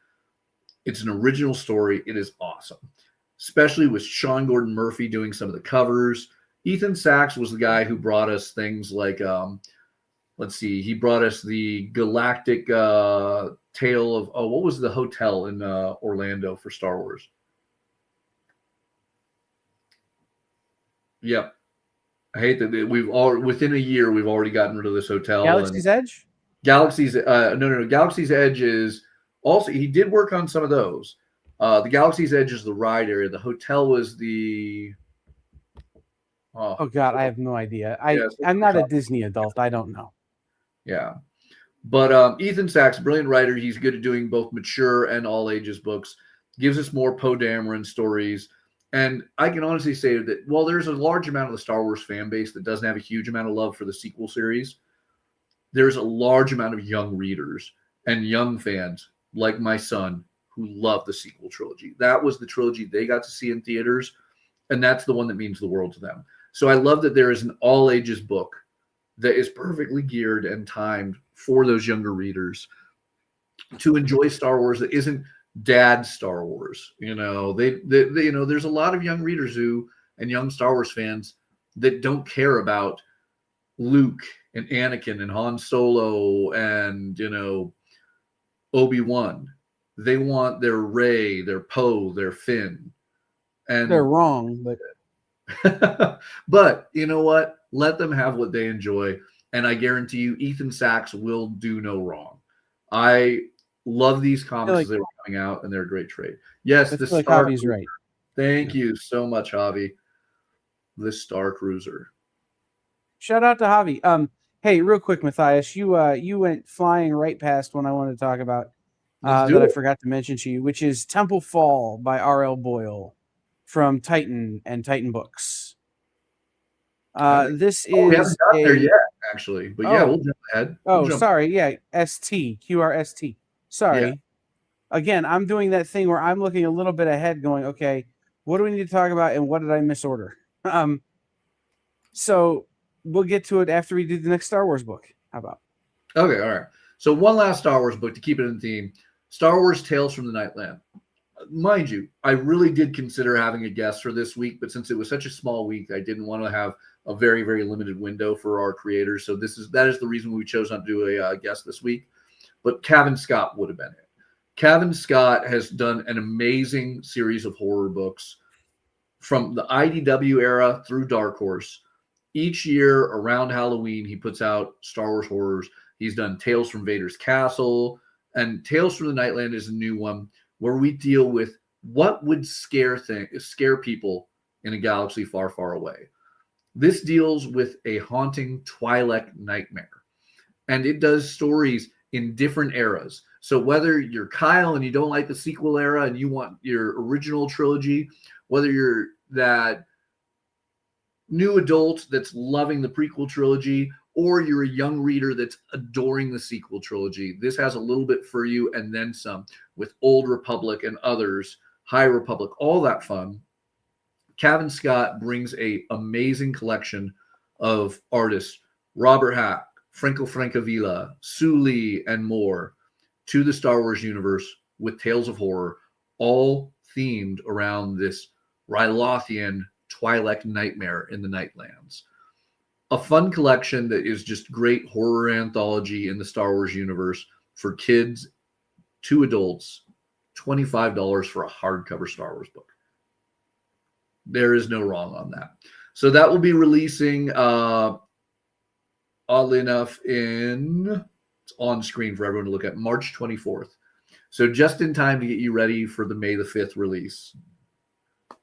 It's an original story. It is awesome, especially with Sean Gordon Murphy doing some of the covers. Ethan Sachs was the guy who brought us things like, let's see, he brought us the Galactic tale of, what was the hotel in Orlando for Star Wars? Yep. I hate that we've all, within a year, we've already gotten rid of this hotel. Galaxy's Edge? Galaxy's, no. Galaxy's Edge is also, he did work on some of those. The Galaxy's Edge is the ride area. The hotel was the... Oh God, I have no idea. I'm not a Disney adult. I don't know. Yeah. But Ethan Sachs, brilliant writer. He's good at doing both mature and all ages books. Gives us more Poe Dameron stories. And I can honestly say that while there's a large amount of the Star Wars fan base that doesn't have a huge amount of love for the sequel series, there's a large amount of young readers and young fans like my son who love the sequel trilogy. That was the trilogy they got to see in theaters, and that's the one that means the world to them. So I love that there is an all ages book that is perfectly geared and timed for those younger readers to enjoy Star Wars that isn't dad Star Wars. You know, they you know, there's a lot of young readers and young Star Wars fans that don't care about Luke and Anakin and Han Solo and, you know, Obi-Wan. They want their Rey, their Poe, their Finn. And they're wrong, but but you know what? Let them have what they enjoy. and I guarantee you Ethan Sachs will do no wrong. I love these comics as they were coming out, and they're a great trade. Yes, I the feel like Star Javi's Cruiser. right. Thank you so much, Javi. The Star Cruiser. Shout out to Javi. Hey, real quick, Matthias, you went flying right past one I wanted to talk about that I forgot to mention to you, which is Temple Fall by R.L. Boyle from Titan and Titan Books. This is we haven't gotten there yet, actually, but yeah, we'll jump ahead. Sorry, yeah, QRST. Sorry. Yeah. Again, I'm doing that thing where I'm looking a little bit ahead, going, okay, what do we need to talk about, and what did I misorder? So we'll get to it after we do the next Star Wars book. How about? Okay, all right. So one last Star Wars book to keep it in theme: Star Wars Tales from the Nightland. Mind you, I really did consider having a guest for this week, but since it was such a small week, I didn't want to have a very, very limited window for our creators. So that is the reason we chose not to do a guest this week. But Cavan Scott would have been it. Cavan Scott has done an amazing series of horror books from the IDW era through Dark Horse. Each year around Halloween, he puts out Star Wars horrors. He's done Tales from Vader's Castle, and Tales from the Nightland is a new one where we deal with what would scare people in a galaxy far, far away. This deals with a haunting Twi'lek nightmare, and it does stories in different eras. So whether you're Kyle and you don't like the sequel era and you want your original trilogy, whether you're that new adult that's loving the prequel trilogy, or you're a young reader that's adoring the sequel trilogy, this has a little bit for you and then some with Old Republic and others, High Republic, all that fun. Cavan Scott brings an amazing collection of artists, Robert Hack, Franco Francavilla, Sue Lee, and more, to the Star Wars universe with tales of horror, all themed around this Rylothian Twi'lek nightmare in the Nightlands. A fun collection that is just great horror anthology in the Star Wars universe for kids to adults, $25 for a hardcover Star Wars book. There is no wrong on that. So that will be releasing, oddly enough, it's on screen for everyone to look at, March 24th. So just in time to get you ready for the May the 5th release.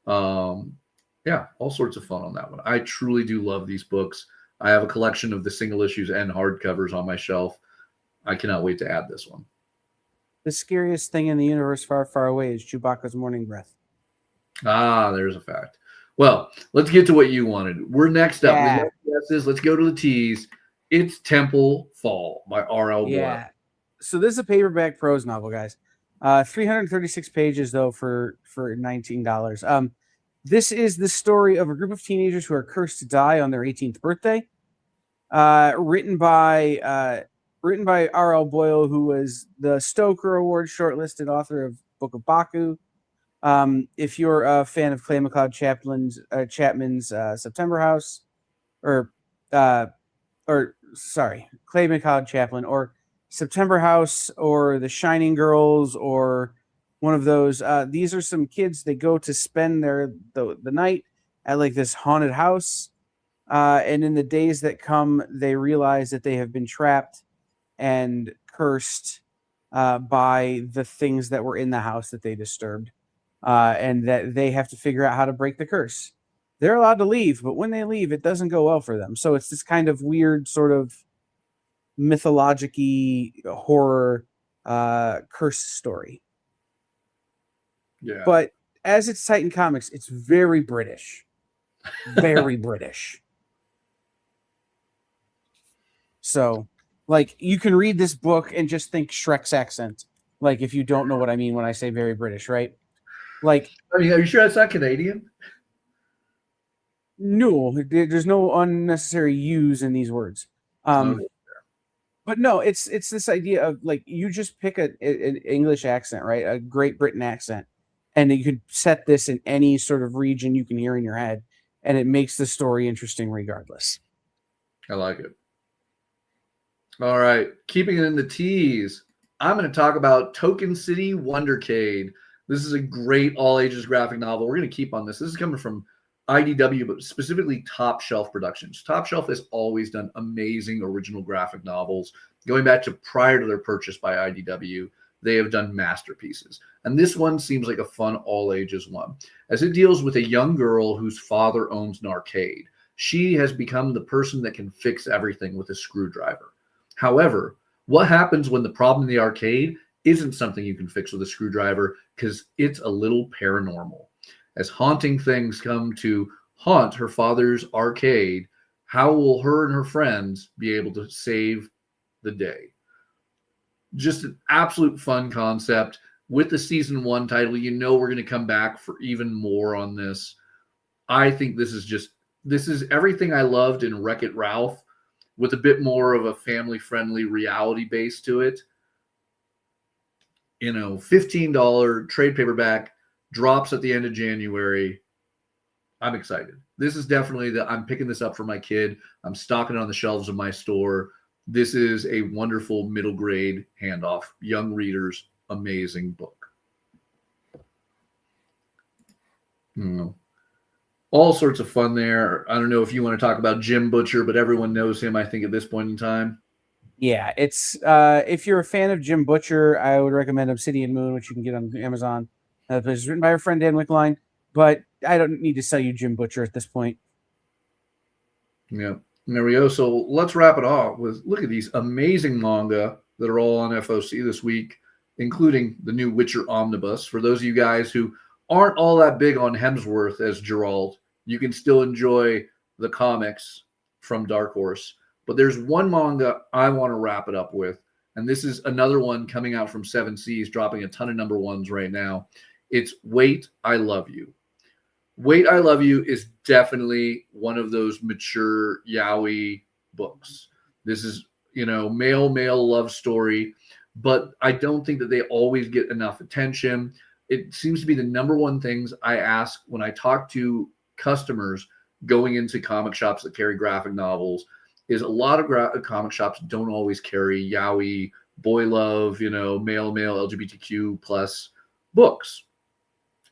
Yeah, all sorts of fun on that one. I truly do love these books. I have a collection of the single issues and hardcovers on my shelf. I cannot wait to add this one. The scariest thing in the universe far, far away is Chewbacca's morning breath. Ah, there's a fact. Well, let's get to what you wanted. We're next up. Yeah. Let's go to the tease. It's Temple Fall by R.L. Boyle. So this is a paperback prose novel, guys. 336 pages, though, for $19. This is the story of a group of teenagers who are cursed to die on their 18th birthday. Written by R.L. Boyle, who was the Stoker Award shortlisted author of Book of Baku. If you're a fan of Clay McLeod Chapman's September House, Clay McLeod Chapman, or September House, or The Shining Girls, or one of those. These are some kids. They go to spend the night at like this haunted house, and in the days that come, they realize that they have been trapped and cursed by the things that were in the house that they disturbed. And that they have to figure out how to break the curse. They're allowed to leave, but when they leave, it doesn't go well for them. So it's this kind of weird sort of mythologic-y horror curse story. Yeah. But as it's Titan Comics, it's very British. Very British. So, like, you can read this book and just think Shrek's accent. Like, if you don't know what I mean when I say very British, right? Like, I mean, are you sure it's not Canadian? No, there's no unnecessary U's in these words. But no, it's this idea of like you just pick an English accent, right? A Great Britain accent, and you could set this in any sort of region you can hear in your head, and it makes the story interesting regardless. I like it. All right, keeping it in the tease, I'm going to talk about Token City Wondercade. This is a great all-ages graphic novel. We're going to keep on this. This is coming from IDW, but specifically Top Shelf Productions. Top Shelf has always done amazing original graphic novels. Going back to prior to their purchase by IDW, they have done masterpieces. And this one seems like a fun all ages one, as it deals with a young girl whose father owns an arcade. She has become the person that can fix everything with a screwdriver. However, what happens when the problem in the arcade isn't something you can fix with a screwdriver, because it's a little paranormal? As haunting things come to haunt her father's arcade, how will her and her friends be able to save the day? Just an absolute fun concept. With the season 1 title, you know we're going to come back for even more on this. I think this is everything I loved in Wreck-It Ralph, with a bit more of a family-friendly reality base to it. You know, $15 trade paperback, drops at the end of January. I'm excited. This is definitely I'm picking this up for my kid. I'm stocking it on the shelves of my store. This is a wonderful middle grade handoff. Young readers, amazing book. All sorts of fun there. I don't know if you want to talk about Jim Butcher, but everyone knows him, I think, at this point in time. Yeah, it's if you're a fan of Jim Butcher, I would recommend Obsidian Moon, which you can get on Amazon. It's written by our friend Dan Wickline, but I don't need to sell you Jim Butcher at this point. Yeah, there we go. So let's wrap it off with, look at these amazing manga that are all on FOC this week, including the new Witcher Omnibus. For those of you guys who aren't all that big on Hemsworth as Geralt, you can still enjoy the comics from Dark Horse. But there's one manga I want to wrap it up with, and this is another one coming out from Seven Seas, dropping a ton of number ones right now. It's Wait, I Love You. Wait, I Love You is definitely one of those mature yaoi books. This is, male love story, but I don't think that they always get enough attention. It seems to be the number one things I ask when I talk to customers going into comic shops that carry graphic novels, is a lot of comic shops don't always carry yaoi, boy love, male, LGBTQ plus books.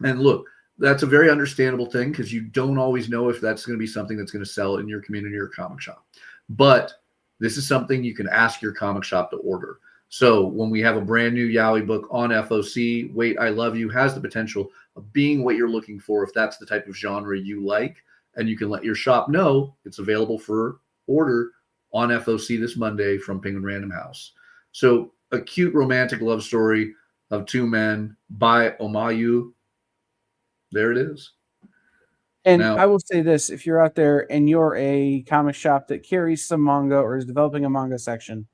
And look, that's a very understandable thing, because you don't always know if that's going to be something that's going to sell in your community or comic shop. But this is something you can ask your comic shop to order. So when we have a brand new yaoi book on FOC, Wait, I Love You has the potential of being what you're looking for, if that's the type of genre you like. And you can let your shop know it's available for order on FOC this Monday from Penguin Random House. So a cute romantic love story of two men by Omayu. There it is. And now, I will say this, if you're out there and you're a comic shop that carries some manga or is developing a manga section,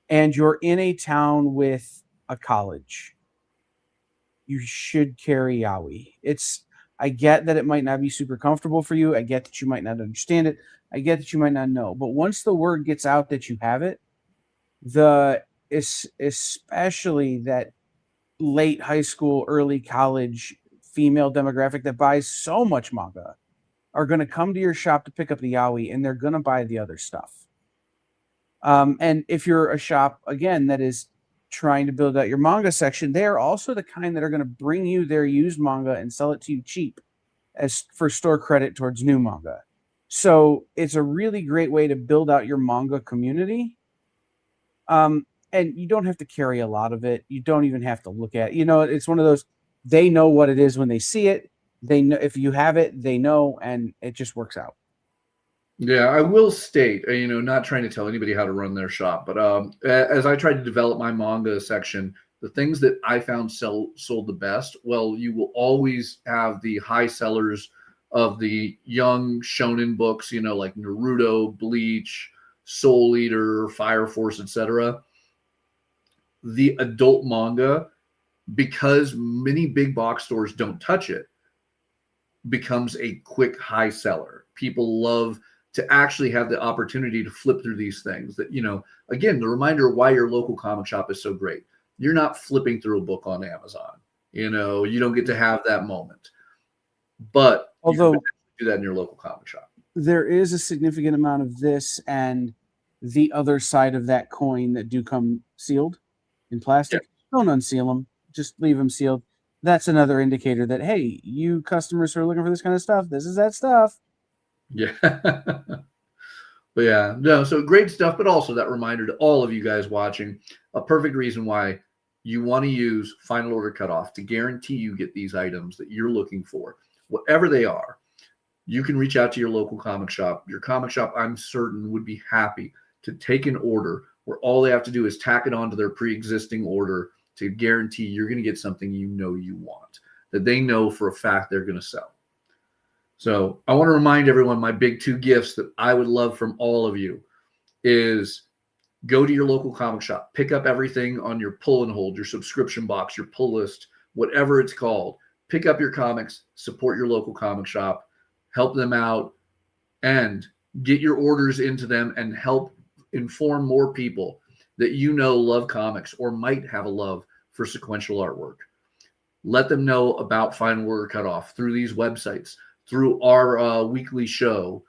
and you're in a town with a college, you should carry yaoi. I get that it might not be super comfortable for you. I get that you might not understand it. I get that you might not know. But once the word gets out that you have it, especially that late high school, early college female demographic that buys so much manga are going to come to your shop to pick up the yaoi, and they're going to buy the other stuff. And if you're a shop, again, that is trying to build out your manga section, they are also the kind that are going to bring you their used manga and sell it to you cheap as for store credit towards new manga. So it's a really great way to build out your manga community. And you don't have to carry a lot of it. You don't even have to look at it. It's one of those, they know what it is when they see it. They know if you have it, they know, and it just works out. Yeah, I will state, not trying to tell anybody how to run their shop, but as I tried to develop my manga section, the things that I found sold the best, well, you will always have the high sellers of the young shonen books, like Naruto, Bleach, Soul Eater, Fire Force, etc. The adult manga, because many big box stores don't touch it, becomes a quick high seller. People love to actually have the opportunity to flip through these things that, again, the reminder of why your local comic shop is so great. You're not flipping through a book on Amazon. You don't get to have that moment. But although you can do that in your local comic shop. There is a significant amount of this and the other side of that coin that do come sealed in plastic. Yeah. Don't unseal them. Just leave them sealed. that's another indicator that, hey, you customers who are looking for this kind of stuff, this is that stuff. Yeah. But yeah, no, so great stuff, but also that reminder to all of you guys watching, a perfect reason why you want to use Final Order Cutoff to guarantee you get these items that you're looking for, whatever they are. You can reach out to your local comic shop. Your comic shop, I'm certain, would be happy to take an order where all they have to do is tack it onto their pre-existing order to guarantee you're going to get something you know you want, that they know for a fact they're going to sell. So I want to remind everyone, my big 2 gifts that I would love from all of you is go to your local comic shop, pick up everything on your pull and hold, your subscription box, your pull list, whatever it's called. Pick up your comics, support your local comic shop, help them out, and get your orders into them and help inform more people that you know love comics or might have a love for sequential artwork. Let them know about Final Order Cutoff through these websites, through our weekly show,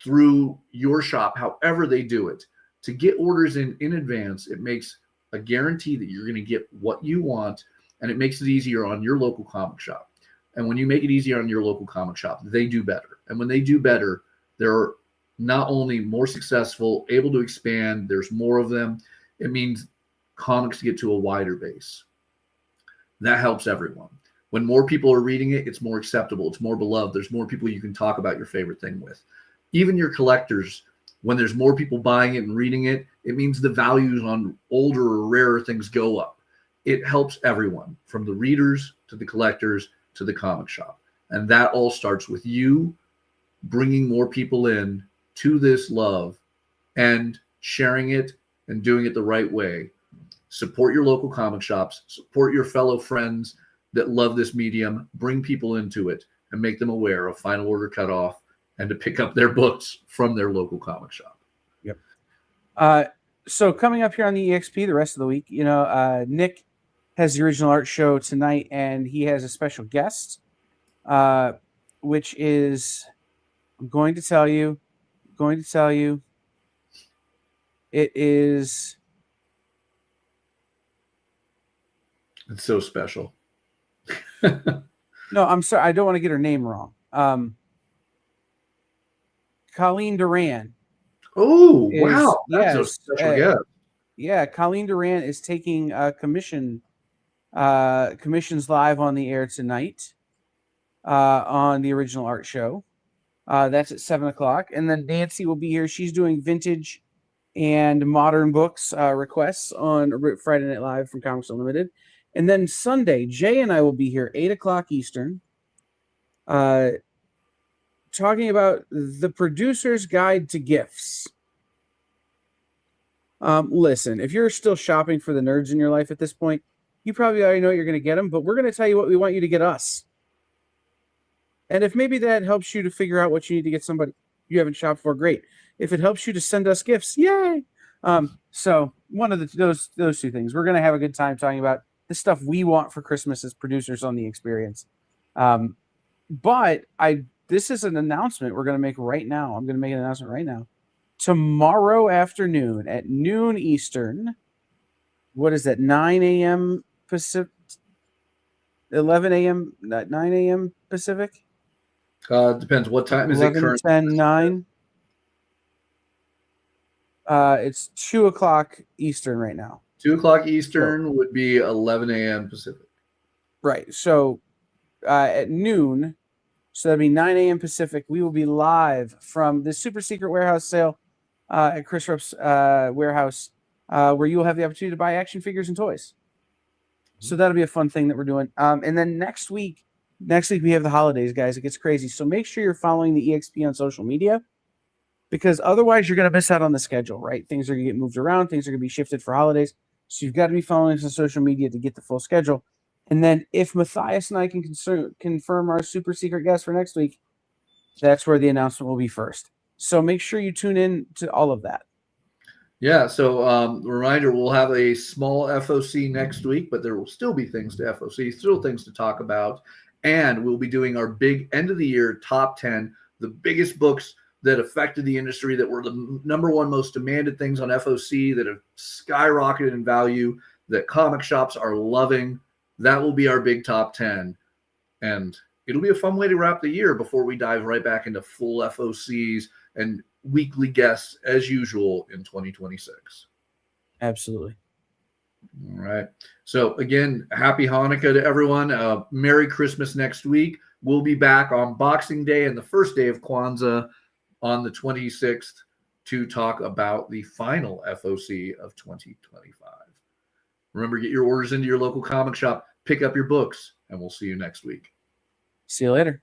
through your shop, however they do it. To get orders in advance, it makes a guarantee that you're going to get what you want, and it makes it easier on your local comic shop. And when you make it easier on your local comic shop, they do better. And when they do better, they're not only more successful, able to expand, there's more of them. It means comics get to a wider base. That helps everyone. When more people are reading it, it's more acceptable. It's more beloved. There's more people you can talk about your favorite thing with. Even your collectors, when there's more people buying it and reading it, it means the values on older or rarer things go up. It helps everyone, from the readers to the collectors to the comic shop. And that all starts with you bringing more people in to this love and sharing it and doing it the right way. Support your local comic shops, support your fellow friends that love this medium, bring people into it, and make them aware of Final Order Cutoff and to pick up their books from their local comic shop. Yep. So coming up here on the EXP the rest of the week, Nick has the original art show tonight, and he has a special guest, which is, I'm going to tell you, it is. It's so special. No, I'm sorry. I don't want to get her name wrong. Colleen Duran. Oh, wow. That's a special guest. Yeah, Colleen Duran is taking commissions live on the air tonight on the original art show. That's at 7:00. And then Nancy will be here. She's doing vintage and modern books requests on Friday Night Live from Comics Unlimited. And then Sunday, Jay and I will be here 8:00 Eastern, talking about the Producer's Guide to Gifts. Listen, if you're still shopping for the nerds in your life at this point, you probably already know you're going to get them, but we're going to tell you what we want you to get us. And if maybe that helps you to figure out what you need to get somebody you haven't shopped for, great. If it helps you to send us gifts, yay! So one of those 2 things. We're going to have a good time talking about the stuff we want for Christmas as producers on the experience. But this is an announcement we're going to make right now. I'm going to make an announcement right now. Tomorrow afternoon at noon Eastern, what is that, 9 a.m. Pacific? 11 a.m., 9 a.m. Pacific? Depends. What time is it currently? 10, 9. It's 2:00 Eastern right now. 2:00 Eastern would be 11 a.m. Pacific. Right. So at noon, so that'd be 9 a.m. Pacific, we will be live from the super secret warehouse sale at Chris Rupp's warehouse, where you will have the opportunity to buy action figures and toys. So that'll be a fun thing that we're doing. And then next week we have the holidays, guys. It gets crazy. So make sure you're following the EXP on social media, because otherwise you're going to miss out on the schedule, right? Things are going to get moved around. Things are going to be shifted for holidays. So you've got to be following us on social media to get the full schedule. And then if Mathias and I can confirm our super secret guest for next week, that's where the announcement will be first. So make sure you tune in to all of that. Yeah, so reminder, we'll have a small FOC next week, but there will still be things to FOC, still things to talk about. And we'll be doing our big end of the year top 10, the biggest books that affected the industry, that were the #1 most demanded things on FOC, that have skyrocketed in value, that comic shops are loving, That will be our big top 10. And it'll be a fun way to wrap the year before we dive right back into full FOCs and weekly guests as usual in 2026. Absolutely. All right. So again, happy Hanukkah to everyone. Merry Christmas next week. We'll be back on Boxing Day and the first day of Kwanzaa on the 26th to talk about the final FOC of 2025. Remember, get your orders into your local comic shop, pick up your books, and we'll see you next week. See you later.